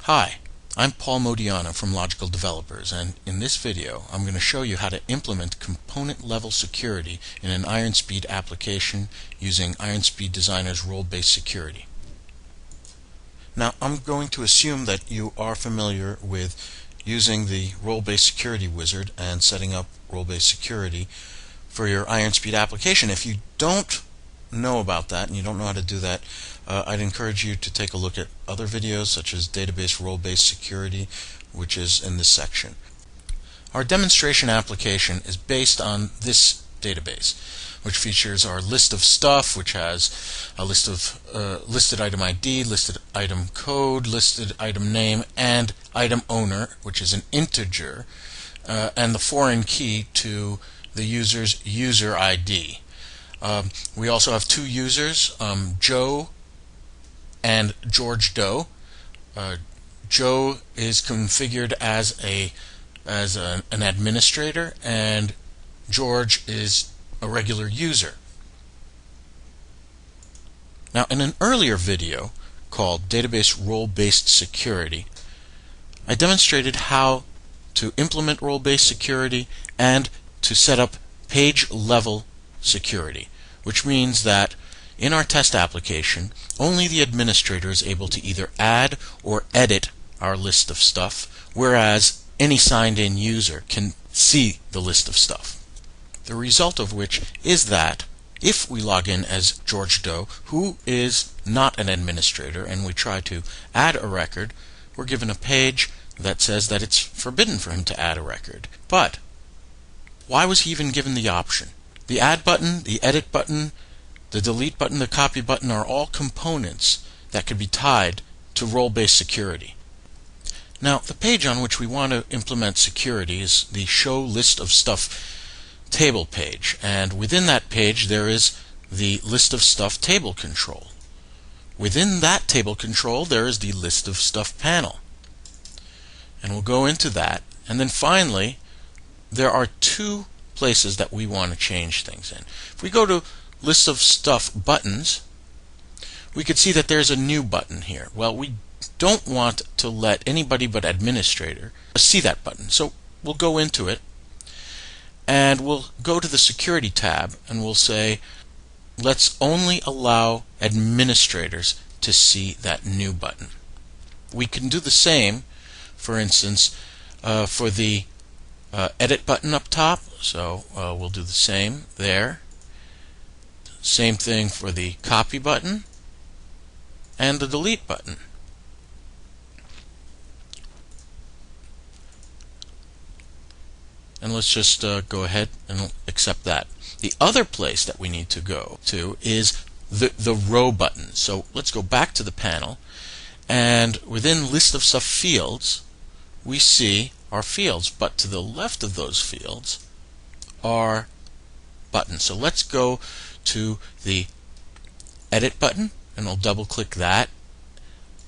Hi, I'm Paul Modiano from Logical Developers, and in this video I'm going to show you how to implement component-level security in an IronSpeed application using IronSpeed Designer's role-based security. Now, I'm going to assume that you are familiar with using the role-based security wizard and setting up role-based security for your IronSpeed application. If you don't know about that and you don't know how to do that, I'd encourage you to take a look at other videos such as database role-based security, which is in this section. Our demonstration application is based on this database, which features our list of stuff, which has a list of listed item ID, listed item code, listed item name, and item owner, which is an integer, and the foreign key to the user's user ID. We also have two users, Joe and George Doe. Joe is configured as an administrator, and George is a regular user. Now, in an earlier video called Database Role-Based Security, I demonstrated how to implement role-based security and to set up page-level security, which means that in our test application, only the administrator is able to either add or edit our list of stuff, whereas any signed-in user can see the list of stuff. The result of which is that if we log in as George Doe, who is not an administrator, and we try to add a record, we're given a page that says that it's forbidden for him to add a record. But why was he even given the option? The add button, the edit button, the delete button, the copy button are all components that could be tied to role-based security. Now, the page on which we want to implement security is the Show List of Stuff table page, and within that page there is the List of Stuff table control. Within that table control there is the List of Stuff panel, and we'll go into that. And then finally, there are two places that we want to change things in. If we go to List of Stuff buttons, we could see that there's a new button here. Well, we don't want to let anybody but administrator see that button, so we'll go into it and we'll go to the security tab and we'll say let's only allow administrators to see that new button. We can do the same, for instance, for the edit button up top, so we'll do the same there. Same thing for the copy button and the delete button. And let's just go ahead and accept that. The other place that we need to go to is the row button. So let's go back to the panel, and within List of Stuff fields we see our fields, but to the left of those fields are buttons. So let's go to the edit button and we'll double click that,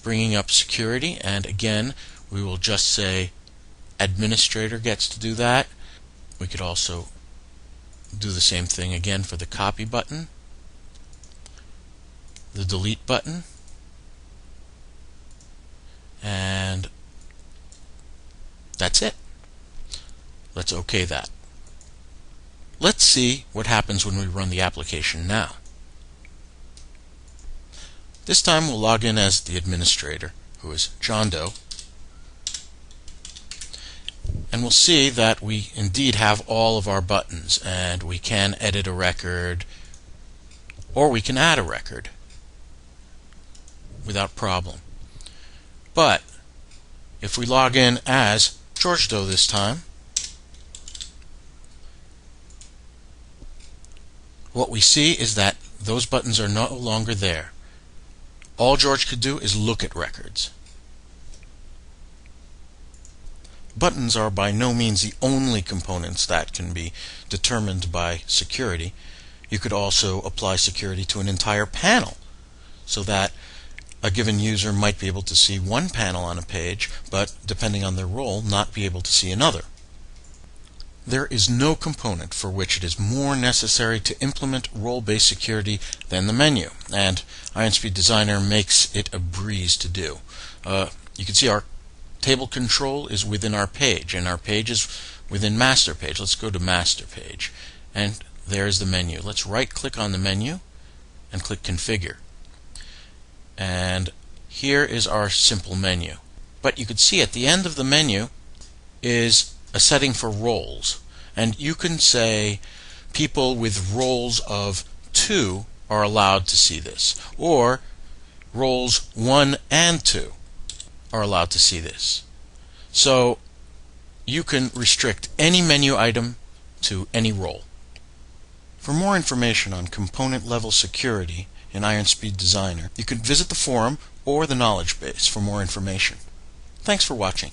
bringing up security, and again we will just say administrator gets to do that. We could also do the same thing again for the copy button, the delete button, and that's it. Let's OK that. Let's see what happens when we run the application now. This time we'll log in as the administrator, who is John Doe, and we'll see that we indeed have all of our buttons, and we can edit a record or we can add a record without problem. But if we log in as George Doe this time, what we see is that those buttons are no longer there. All George could do is look at records. Buttons are by no means the only components that can be determined by security. You could also apply security to an entire panel, so that a given user might be able to see one panel on a page, but depending on their role, not be able to see another. There is no component for which it is more necessary to implement role-based security than the menu, and IronSpeed Designer makes it a breeze to do. You can see our table control is within our page, and our page is within master page. Let's go to master page, and there's the menu. Let's right click on the menu and click configure, and here is our simple menu. But you can see at the end of the menu is a setting for roles, and you can say people with roles of 2 are allowed to see this, or roles 1 and 2 are allowed to see this. So you can restrict any menu item to any role. For more information on component level security in IronSpeed Designer, you can visit the forum or the knowledge base for more information. Thanks for watching.